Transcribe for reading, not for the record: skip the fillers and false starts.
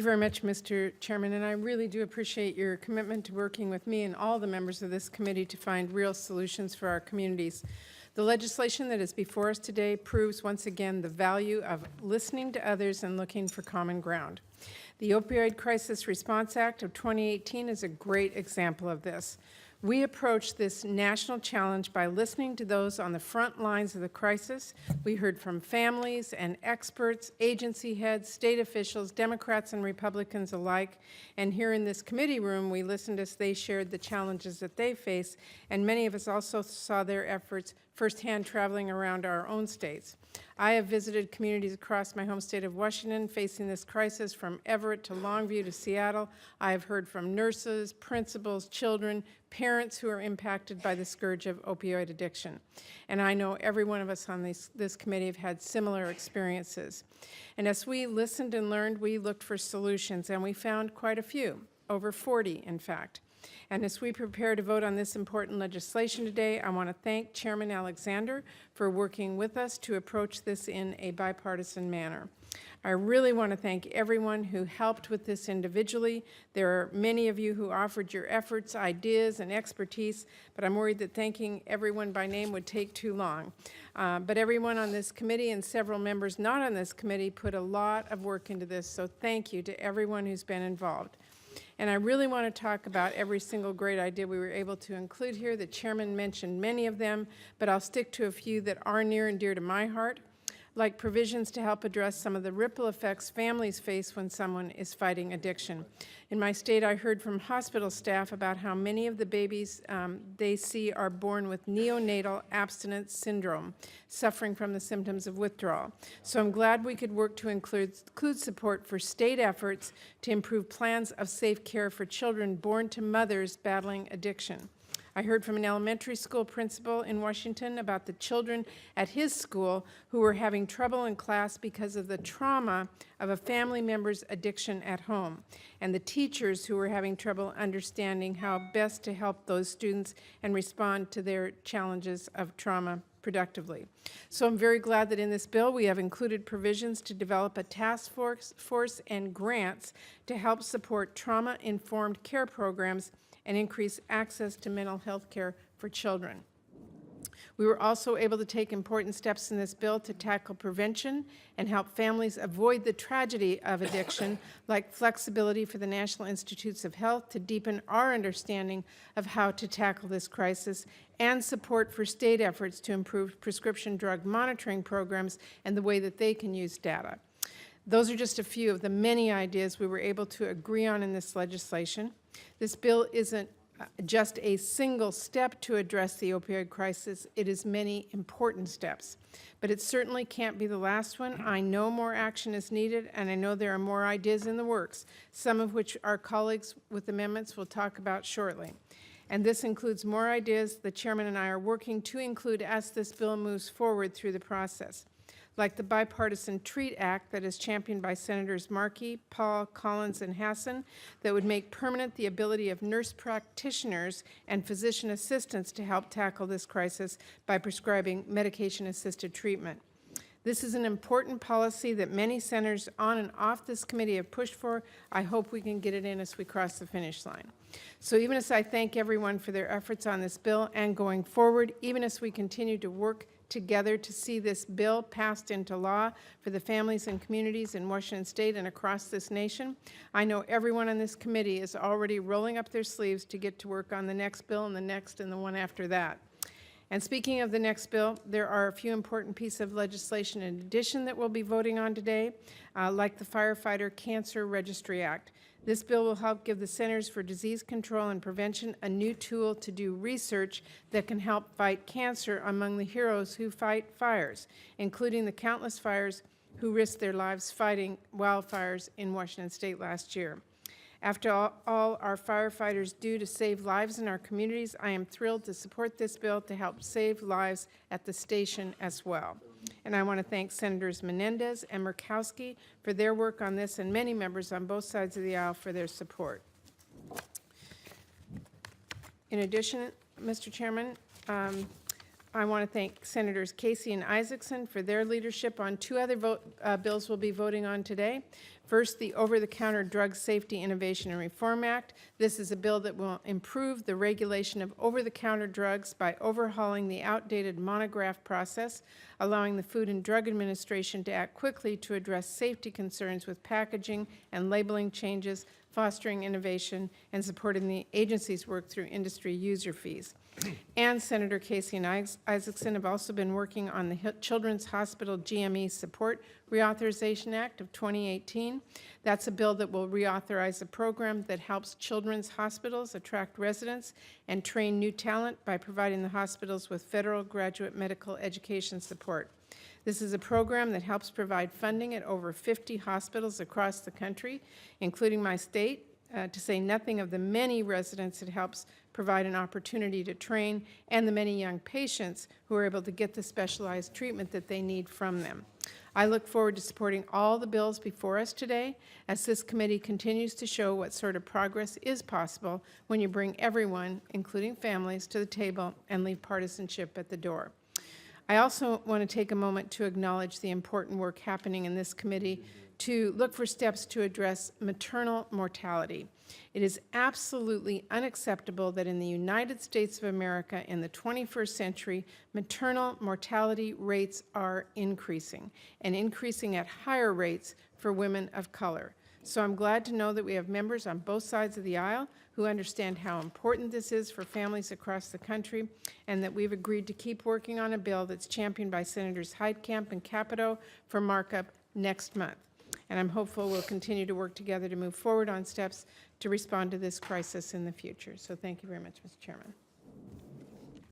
you very much, Mr. Chairman, and I really do appreciate your commitment to working with me and all the members of this committee to find real solutions for our communities. The legislation that is before us today proves once again the value of listening to others and looking for common ground. The Opioid Crisis Response Act of 2018 is a great example of this. We approached this national challenge by listening to those on the front lines of the crisis. We heard from families and experts, agency heads, state officials, Democrats and Republicans alike. And here in this committee room, we listened as they shared the challenges that they face, and many of us also saw their efforts firsthand traveling around our own states. I have visited communities across my home state of Washington facing this crisis, from Everett to Longview to Seattle. I have heard from nurses, principals, children, parents who are impacted by the scourge of opioid addiction. And I know every one of us on this committee have had similar experiences. And as we listened and learned, we looked for solutions, and we found quite a few, over 40 in fact. And as we prepare to vote on this important legislation today, I want to thank Chairman Alexander for working with us to approach this in a bipartisan manner. I really want to thank everyone who helped with this individually. There are many of you who offered your efforts, ideas, and expertise, but I'm worried that thanking everyone by name would take too long. But everyone on this committee and several members not on this committee put a lot of work into this, so thank you to everyone who's been involved. And I really want to talk about every single great idea we were able to include here. The chairman mentioned many of them, but I'll stick to a few that are near and dear to my heart, like provisions to help address some of the ripple effects families face when someone is fighting addiction. In my state, I heard from hospital staff about how many of the babies they see are born with neonatal abstinence syndrome, suffering from the symptoms of withdrawal. So I'm glad we could work to include support for state efforts to improve plans of safe care for children born to mothers battling addiction. I heard from an elementary school principal in Washington about the children at his school who were having trouble in class because of the trauma of a family member's addiction at home, and the teachers who were having trouble understanding how best to help those students and respond to their challenges of trauma productively. So I'm very glad that in this bill we have included provisions to develop a task force and grants to help support trauma-informed care programs and increase access to mental health care for children. We were also able to take important steps in this bill to tackle prevention and help families avoid the tragedy of addiction, like flexibility for the National Institutes of Health to deepen our understanding of how to tackle this crisis, and support for state efforts to improve prescription drug monitoring programs and the way that they can use data. Those are just a few of the many ideas we were able to agree on in this legislation. This bill isn't just a single step to address the opioid crisis. It is many important steps. But it certainly can't be the last one. I know more action is needed, and I know there are more ideas in the works, some of which our colleagues with amendments will talk about shortly. And this includes more ideas the chairman and I are working to include as this bill moves forward through the process, like the Bipartisan Treat Act that is championed by Senators Markey, Paul, Collins, and Hassan, that would make permanent the ability of nurse practitioners and physician assistants to help tackle this crisis by prescribing medication-assisted treatment. This is an important policy that many senators on and off this committee have pushed for. I hope we can get it in as we cross the finish line. So even as I thank everyone for their efforts on this bill and going forward, even as we continue to work together to see this bill passed into law for the families and communities in Washington State and across this nation, I know everyone on this committee is already rolling up their sleeves to get to work on the next bill and the next and the one after that. And speaking of the next bill, there are a few important pieces of legislation in addition that we'll be voting on today, like the Firefighter Cancer Registry Act. This bill will help give the Centers for Disease Control and Prevention a new tool to do research that can help fight cancer among the heroes who fight fires, including the countless fires who risked their lives fighting wildfires in Washington State last year. After all our firefighters do to save lives in our communities, I am thrilled to support this bill to help save lives at the station as well. And I want to thank Senators Menendez and Murkowski for their work on this, and many members on both sides of the aisle for their support. In addition, Mr. Chairman, I want to thank Senators Casey and Isaacson for their leadership on two other bills we'll be voting on today. First, the Over-the-Counter Drug Safety Innovation and Reform Act. This is a bill that will improve the regulation of over-the-counter drugs by overhauling the outdated monograph process, allowing the Food and Drug Administration to act quickly to address safety concerns with packaging and labeling changes, fostering innovation, and supporting the agency's work through industry user fees. And Senator Casey and Isaacson have also been working on the Children's Hospital GME Support Reauthorization Act of 2018. That's a bill that will reauthorize a program that helps children's hospitals attract residents and train new talent by providing the hospitals with federal graduate medical education support. This is a program that helps provide funding at over 50 hospitals across the country, including my state, to say nothing of the many residents it helps provide an opportunity to train and the many young patients who are able to get the specialized treatment that they need from them. I look forward to supporting all the bills before us today as this committee continues to show what sort of progress is possible when you bring everyone, including families, to the table and leave partisanship at the door. I also want to take a moment to acknowledge the important work happening in this committee to look for steps to address maternal mortality. It is absolutely unacceptable that in the United States of America in the 21st century, maternal mortality rates are increasing, and increasing at higher rates for women of color. So I'm glad to know that we have members on both sides of the aisle who understand how important this is for families across the country, and that we've agreed to keep working on a bill that's championed by Senators Heitkamp and Capito for markup next month. And I'm hopeful we'll continue to work together to move forward on steps to respond to this crisis in the future. So thank you very much, Mr. Chairman.